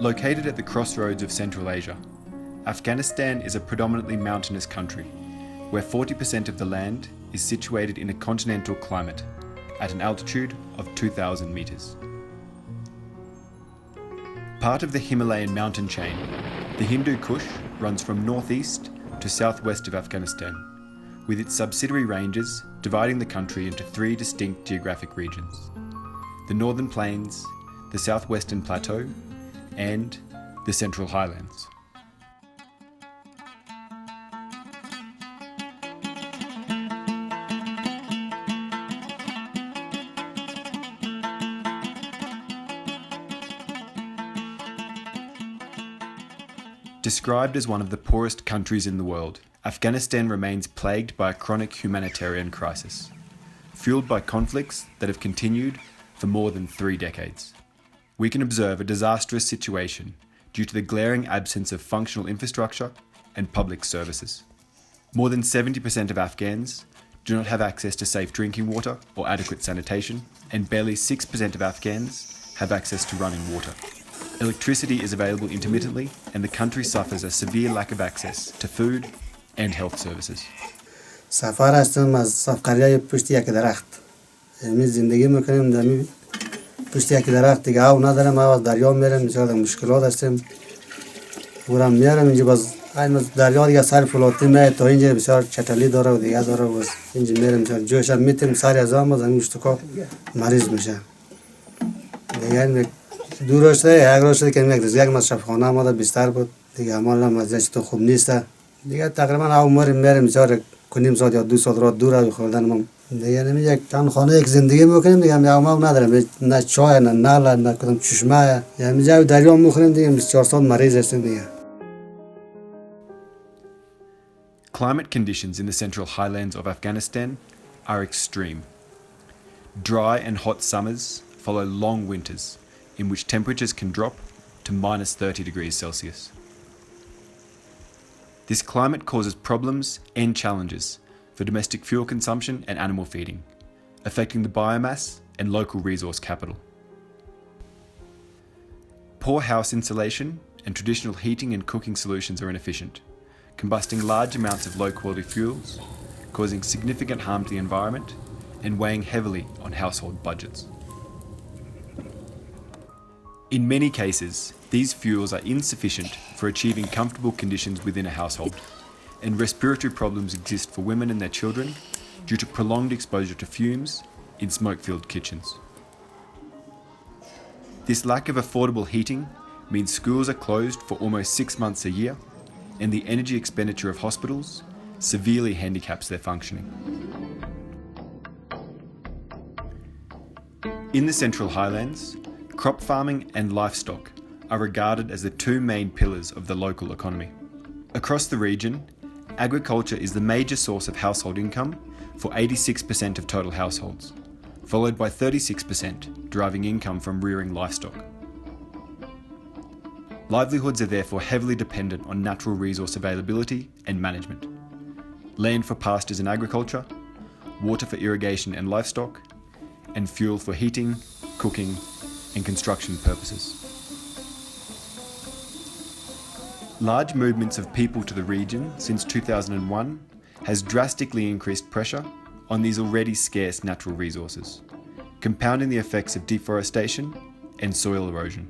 Located at the crossroads of Central Asia, Afghanistan is a predominantly mountainous country, where 40% of the land is situated in a continental climate at an altitude of 2,000 metres. Part of the Himalayan mountain chain, the Hindu Kush runs from northeast to southwest of Afghanistan, with its subsidiary ranges dividing the country into three distinct geographic regions: the Northern Plains, the Southwestern Plateau, and the Central Highlands. Described as one of the poorest countries in the world, Afghanistan remains plagued by a chronic humanitarian crisis, fueled by conflicts that have continued for more than 3 decades. We can observe a disastrous situation due to the glaring absence of functional infrastructure and public services. More than 70% of Afghans do not have access to safe drinking water or adequate sanitation, and barely 6% of Afghans have access to running water. Electricity is available intermittently, and the country suffers a severe lack of access to food and health services. سفر هستم از سفریه پشت یک درخت. یعنی زندگی میکنیم در پشت یک درخت دیگه آب ندارم، ما از دریا میرم، بسیار مشکلات هستیم. ورم میارم اینجا باز این دریا دیگه سر فلاتی میاد تا اینجا بسیار چتلی داره و دیگه داره، باز اینجا میرم بسیار جوش هم میتیم سر از آن باز این اشتکا مریض میشه. دیگه دور شده یک روز شده که یک مصرف خانه ما بیشتر بود دیگه، عمال هم از تو خوب نیست دیگه. تقریبا عمر میرم بسیار کنیم ساعت یا 2 ساعت راه دور خوردن ما دیگه. نمیشه یک تن خانه یک زندگی میکنیم دیگه، هم ما ندارم، نه چای نه نال نه کدام چشمه، یعنی جای دریا میخوریم دیگه. 24 ساعت مریض هستیم دیگه. Climate conditions in the Central Highlands of Afghanistan are extreme. Dry and hot summers follow long winters in which temperatures can drop to minus 30 degrees Celsius. This climate causes problems and challenges for domestic fuel consumption and animal feeding, affecting the biomass and local resource capital. Poor house insulation and traditional heating and cooking solutions are inefficient, combusting large amounts of low-quality fuels, causing significant harm to the environment and weighing heavily on household budgets. In many cases, these fuels are insufficient for achieving comfortable conditions within a household, and respiratory problems exist for women and their children due to prolonged exposure to fumes in smoke-filled kitchens. This lack of affordable heating means schools are closed for almost 6 months a year, and the energy expenditure of hospitals severely handicaps their functioning. In the Central Highlands, crop farming and livestock are regarded as the 2 main pillars of the local economy. Across the region, agriculture is the major source of household income for 86% of total households, followed by 36% deriving income from rearing livestock. Livelihoods are therefore heavily dependent on natural resource availability and management: land for pastures and agriculture, water for irrigation and livestock, and fuel for heating, cooking, and construction purposes. Large movements of people to the region since 2001 has drastically increased pressure on these already scarce natural resources, compounding the effects of deforestation and soil erosion.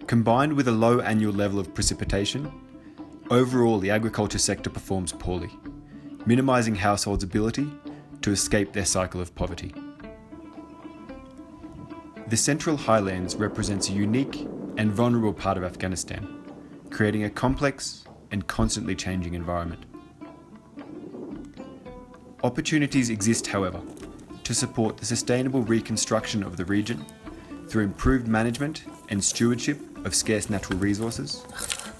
Combined with a low annual level of precipitation, overall the agriculture sector performs poorly, minimising households' ability to escape their cycle of poverty. The Central Highlands represents a unique and vulnerable part of Afghanistan, creating a complex and constantly changing environment. Opportunities exist, however, to support the sustainable reconstruction of the region through improved management and stewardship of scarce natural resources,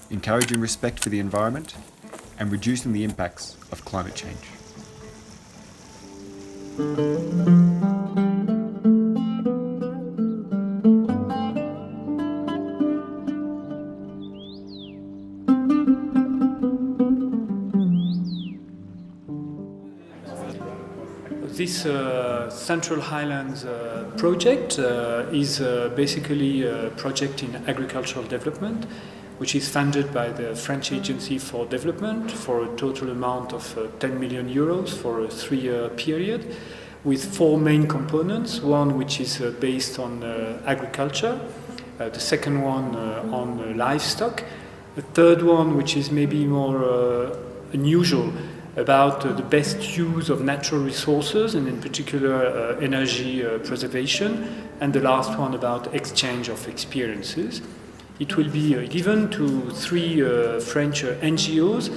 encouraging respect for the environment, and reducing the impacts of climate change. this Central Highlands project is basically a project in agricultural development, which is funded by the French Agency for Development for a total amount of 10 million euros for a 3-year period, with 4 main components. One which is based on agriculture, the second one on livestock, the third one which is maybe more unusual, about the best use of natural resources and in particular energy preservation, and the last one about exchange of experiences. It will be given to 3 French NGOs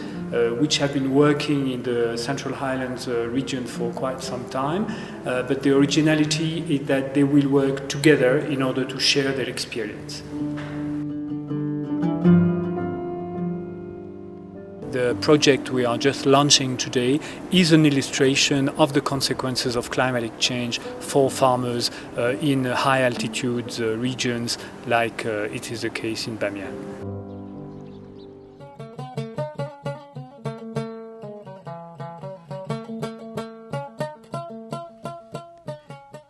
which have been working in the Central Highlands region for quite some time, but the originality is that they will work together in order to share their experience. The project we are just launching today is an illustration of the consequences of climatic change for farmers in high altitude regions like it is the case in Bamiyan.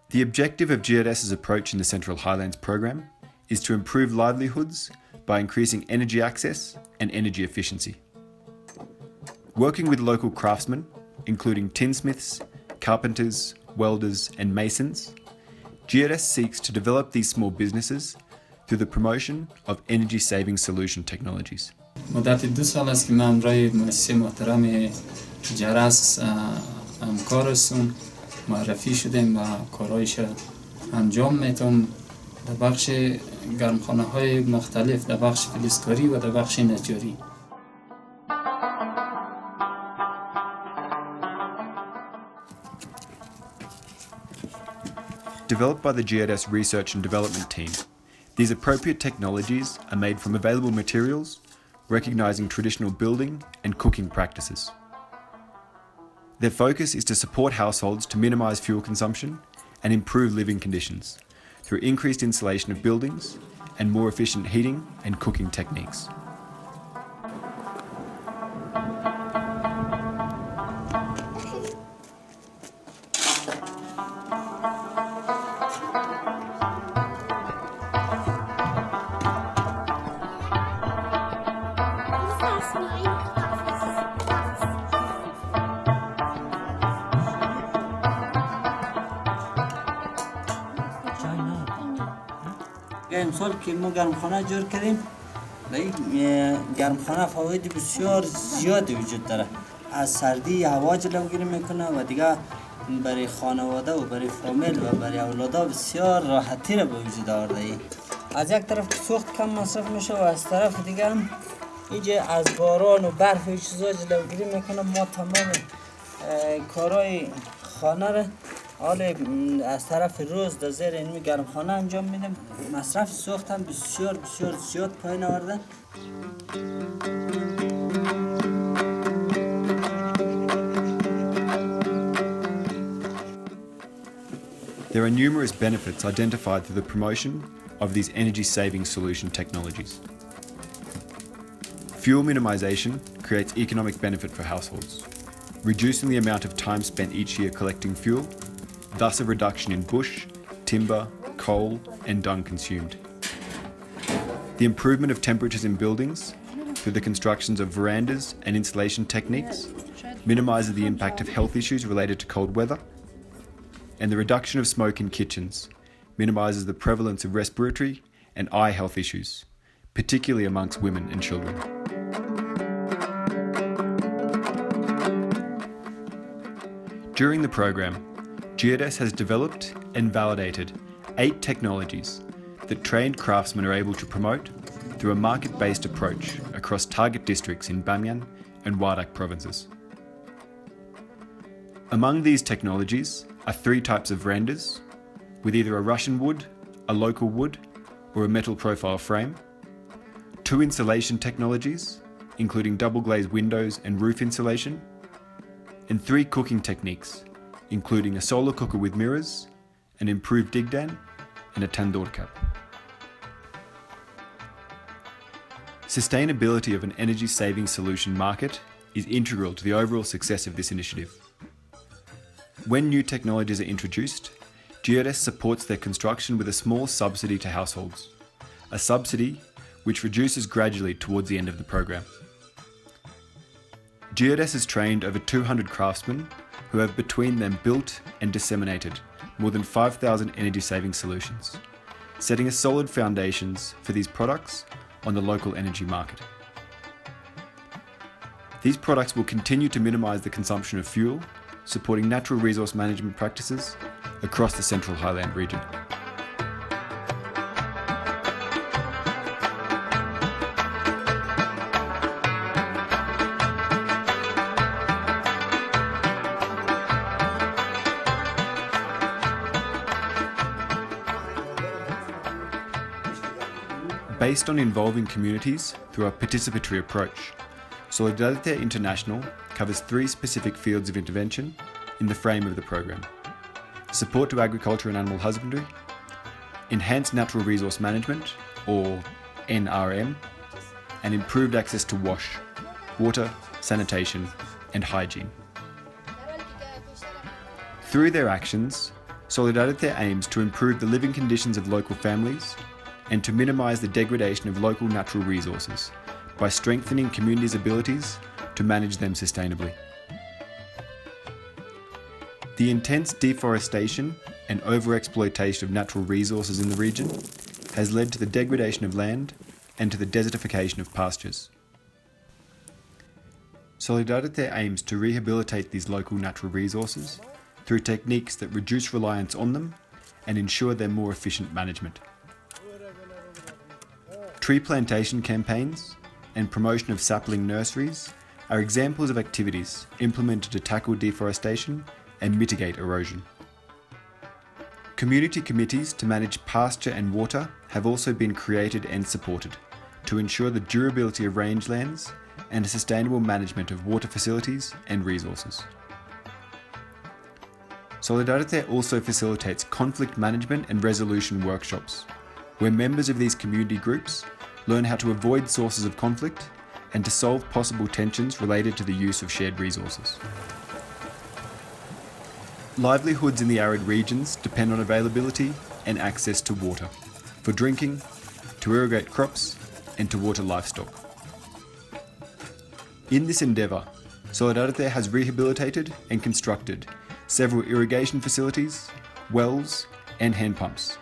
The objective of Geodess's approach in the Central Highlands program is to improve livelihoods by increasing energy access and energy efficiency. Working with local craftsmen, including tinsmiths, carpenters, welders and masons, Geodess seeks to develop these small businesses through the promotion of energy-saving solution technologies. مدت 2 سال است که من برای مؤسسه محترم جرس همکار هستم، معرفی شدیم و کارهایش انجام میتم در بخش گرمخانه های مختلف، در بخش فلزکاری و در بخش نجاری. Developed by the Geodess Research and Development Team, these appropriate technologies are made from available materials, recognising traditional building and cooking practices. Their focus is to support households to minimise fuel consumption and improve living conditions through increased insulation of buildings and more efficient heating and cooking techniques. امسال که ما گرمخانه جور کردیم، در این گرمخانه فواید بسیار زیادی وجود داره. از سردی هوا جلوگیری میکنه و دیگه برای خانواده و برای فامیل و برای اولادا بسیار راحتی را به وجود آورده. از یک طرف سوخت کم مصرف میشه و از طرف دیگه هم اینجا از باران و برف و چیزا جلوگیری میکنه. ما تمام کارهای خانه را حال از طرف روز در زیر این گرمخانه انجام میدم. مصرف سوخت هم بسیار زیاد پایین آورده. There are numerous benefits identified through the promotion of these energy-saving solution technologies. Fuel minimisation creates economic benefit for households, reducing the amount of time spent each year collecting fuel, thus a reduction in bush, timber, coal and dung consumed. The improvement of temperatures in buildings through the constructions of verandas and insulation techniques minimises the impact of health issues related to cold weather, and the reduction of smoke in kitchens minimises the prevalence of respiratory and eye health issues, particularly amongst women and children. During the program, Geodess has developed and validated 8 technologies that trained craftsmen are able to promote through a market-based approach across target districts in Bamiyan and Wardak provinces. Among these technologies are 3 types of verandas, with either a Russian wood, a local wood, or a metal profile frame, 2 insulation technologies, including double-glazed windows and roof insulation, and 3 cooking techniques, including a solar cooker with mirrors, an improved digdan, and a tandoor cap. Sustainability of an energy-saving solution market is integral to the overall success of this initiative. When new technologies are introduced, Geodess supports their construction with a small subsidy to households, a subsidy which reduces gradually towards the end of the program. Geodess has trained over 200 craftsmen who have between them built and disseminated more than 5,000 energy-saving solutions, setting a solid foundations for these products on the local energy market. These products will continue to minimise the consumption of fuel, supporting natural resource management practices across the Central Highland region. Based on involving communities through a participatory approach, Solidarité International covers 3 specific fields of intervention in the frame of the program: support to agriculture and animal husbandry, enhanced natural resource management, or NRM, and improved access to wash, water, sanitation, and hygiene. Through their actions, Solidarité aims to improve the living conditions of local families and to minimise the degradation of local natural resources by strengthening communities' abilities to manage them sustainably. The intense deforestation and overexploitation of natural resources in the region has led to the degradation of land and to the desertification of pastures. Solidarité aims to rehabilitate these local natural resources through techniques that reduce reliance on them and ensure their more efficient management. Tree plantation campaigns and promotion of sapling nurseries are examples of activities implemented to tackle deforestation and mitigate erosion. Community committees to manage pasture and water have also been created and supported to ensure the durability of rangelands and a sustainable management of water facilities and resources. Solidarité also facilitates conflict management and resolution workshops, where members of these community groups learn how to avoid sources of conflict and to solve possible tensions related to the use of shared resources. Livelihoods in the arid regions depend on availability and access to water, for drinking, to irrigate crops, and to water livestock. In this endeavour, Solidarité has rehabilitated and constructed several irrigation facilities, wells, and hand pumps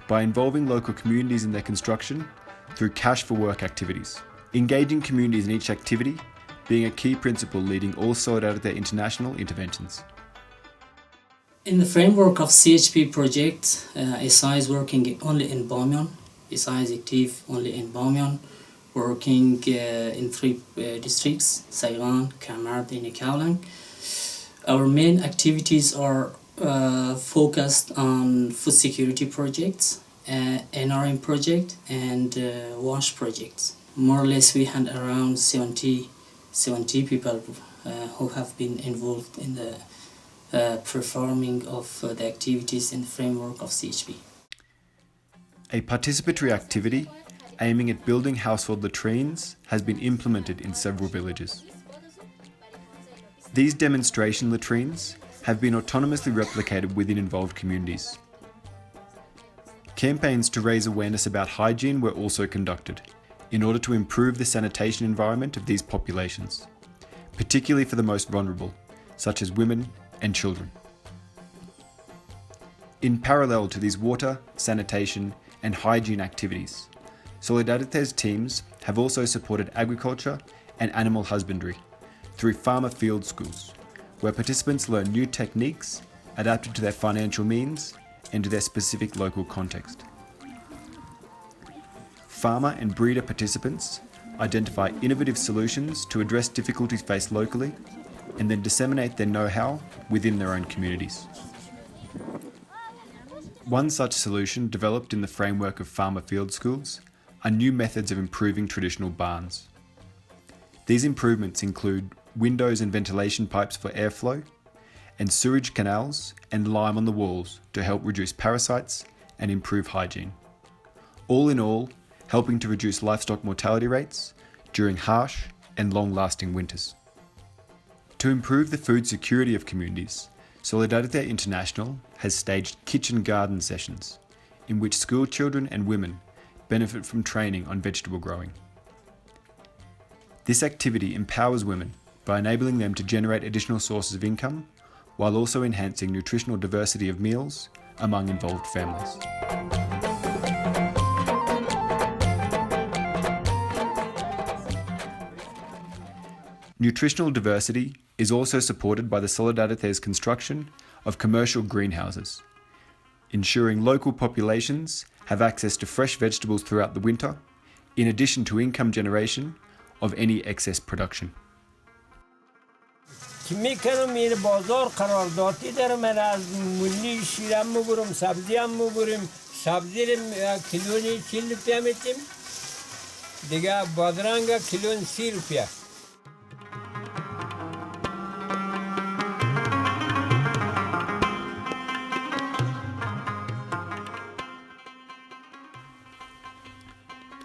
by involving local communities in their construction through cash for work activities. Engaging communities in each activity being a key principle leading all Solidarité International interventions. In the framework of CHP project, SI is working only in Bamiyan. SI is active only in Bamiyan, working in 3 districts, Saigon, Kamard, and Highlands. Our main activities are focused on food security projects, NRM project, and WASH projects. More or less we had around 70 people who have been involved in the performing of the activities in the framework of CHP. A participatory activity aiming at building household latrines has been implemented in several villages. These demonstration latrines have been autonomously replicated within involved communities. Campaigns to raise awareness about hygiene were also conducted in order to improve the sanitation environment of these populations, particularly for the most vulnerable, such as women and children. In parallel to these water, sanitation, and hygiene activities, Solidarité's teams have also supported agriculture and animal husbandry through farmer field schools, where participants learn new techniques adapted to their financial means and to their specific local context. Farmer and breeder participants identify innovative solutions to address difficulties faced locally and then disseminate their know-how within their own communities. One such solution developed in the framework of farmer field schools are new methods of improving traditional barns. These improvements include windows and ventilation pipes for airflow, and sewage canals and lime on the walls to help reduce parasites and improve hygiene. All in all, helping to reduce livestock mortality rates during harsh and long-lasting winters. To improve the food security of communities, Solidarité International has staged kitchen garden sessions in which school children and women benefit from training on vegetable growing. This activity empowers women by enabling them to generate additional sources of income while also enhancing nutritional diversity of meals among involved families. Nutritional diversity is also supported by the Solidarité's construction of commercial greenhouses, ensuring local populations have access to fresh vegetables throughout the winter, in addition to income generation of any excess production. که میکنم میره بازار قراردادی داره من از ملی شیرم میبرم سبزی هم میبرم سبزی کیلونی 40 روپیه میتیم دیگه بادرنگ کیلون 30 روپیه.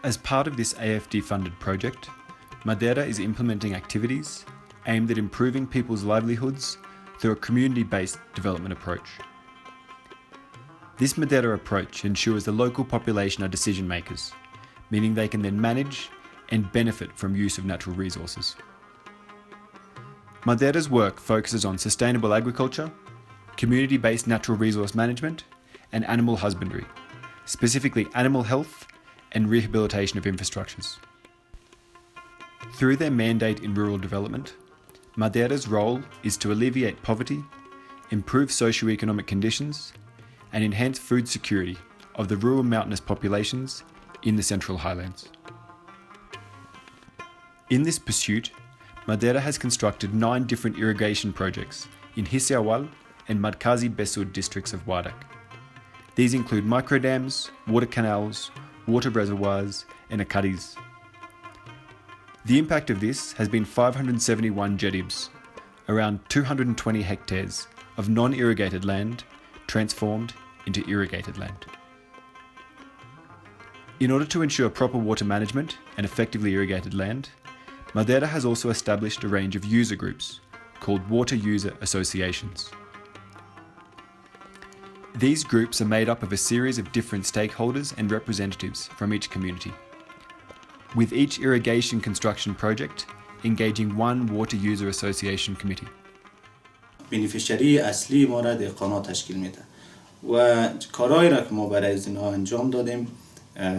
As part of this AFD funded project, Madeira is implementing activities aimed at improving people's livelihoods through a community-based development approach. This Madeira approach ensures the local population are decision makers, meaning they can then manage and benefit from use of natural resources. Madeira's work focuses on sustainable agriculture, community-based natural resource management, and animal husbandry, specifically animal health and rehabilitation of infrastructures. Through their mandate in rural development, Madeira's role is to alleviate poverty, improve socio-economic conditions, and enhance food security of the rural mountainous populations in the Central Highlands. In this pursuit, Madeira has constructed 9 different irrigation projects in Hisiawal and Madkazi Besud districts of Wardak. These include microdams, water canals, water reservoirs, and akadis. The impact of this has been 571 jedibs, around 220 hectares of non-irrigated land transformed into irrigated land. In order to ensure proper water management and effectively irrigated land, Madeira has also established a range of user groups called water user associations. These groups are made up of a series of different stakeholders and representatives from each community, with each irrigation construction project engaging one water user association committee. بینیفیشری اصلی ما را دهقانا تشکیل میده و کارهایی را که ما برای از اینها انجام دادیم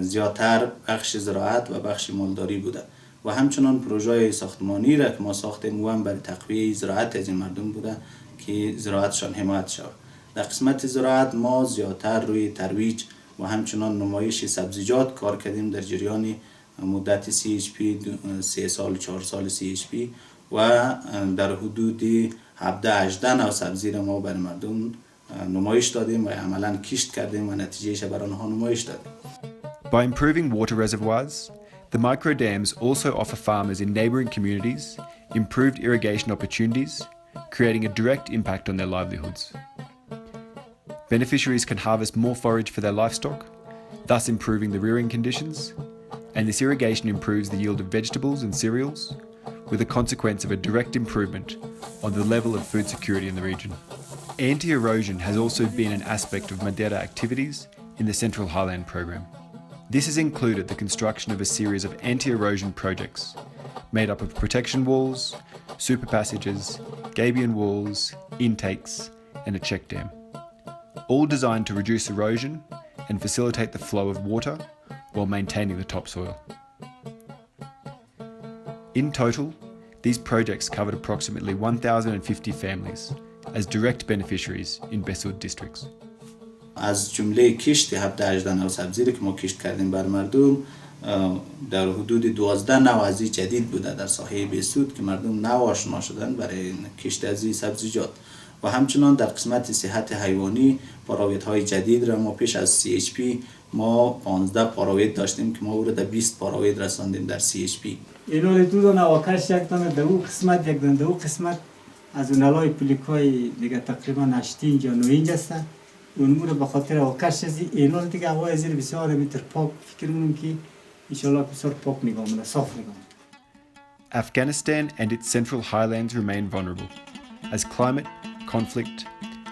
زیادتر بخش زراعت و بخش مالداری بوده و همچنان پروژه ساختمانی را که ما ساختیم و هم برای تقویه زراعت از این مردم بوده که زراعتشان حمایت شود. در قسمت زراعت ما زیادتر روی ترویج و همچنان نمایش سبزیجات کار کردیم در جریان مدت CHP 3 سال 4 سال CHP و در حدود 17-18 نوع سبزی را ما برای مردم نمایش دادیم و عملاً کشت کردیم و نتیجهش برای آنها نمایش دادیم. By improving water reservoirs, the micro dams also offer farmers in neighbouring communities improved irrigation opportunities, creating a direct impact on their livelihoods. Beneficiaries can harvest more forage for their livestock, thus improving the rearing conditions, and this irrigation improves the yield of vegetables and cereals, with a consequence of a direct improvement on the level of food security in the region. Anti-erosion has also been an aspect of Madeira activities in the Central Highland program. This has included the construction of a series of anti-erosion projects made up of protection walls, super passages, gabion walls, intakes, and a check dam, all designed to reduce erosion and facilitate the flow of water while maintaining the topsoil. In total, these projects covered approximately 1,050 families as direct beneficiaries in Besud districts. از جمله کشت 17-18 نوع سبزی که ما کشت کردیم بر مردم در حدود 12 نوع از جدید بوده در ساحه بسود که مردم نو آشنا شدن برای کشت از سبزیجات و همچنان در قسمت صحت حیوانی پاراویدهای جدید را ما پیش از CHP ما 15 پاراوید داشتیم که ما او را در 20 پاراوید رساندیم در CHP. اینو دو نواکش یک دانه دو قسمت یک دانه دو قسمت از اونالای پلیکای دیگه تقریبا 8 اینجا 9 اینجا هستن اون رو به خاطر آکش از اینو دیگه هوای زیر بسیار متر پاک فکر می‌کنم که ان شاء الله بسیار پاک نگاه می‌کنه صاف نگاه. Afghanistan and its Central Highlands remain vulnerable as climate, conflict,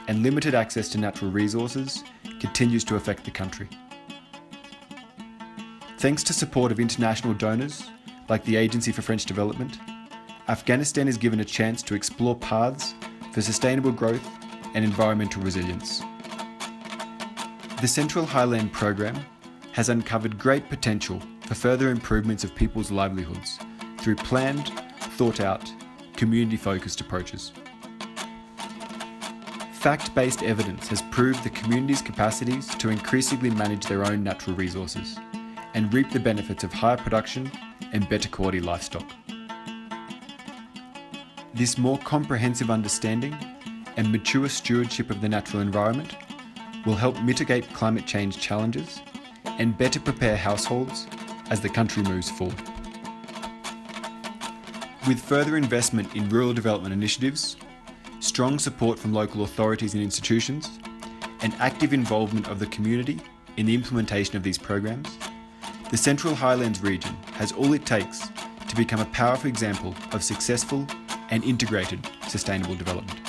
and limited access to natural resources continues to affect the country. Thanks to support of international donors, like the Agency for French Development, Afghanistan is given a chance to explore paths for sustainable growth and environmental resilience. The Central Highland program has uncovered great potential for further improvements of people's livelihoods through planned, thought-out, community-focused approaches. Fact-based evidence has proved the community's capacities to increasingly manage their own natural resources and reap the benefits of higher production and better quality livestock. This more comprehensive understanding and mature stewardship of the natural environment will help mitigate climate change challenges and better prepare households as the country moves forward. With further investment in rural development initiatives, strong support from local authorities and institutions, and active involvement of the community in the implementation of these programs, the Central Highlands region has all it takes to become a powerful example of successful and integrated sustainable development.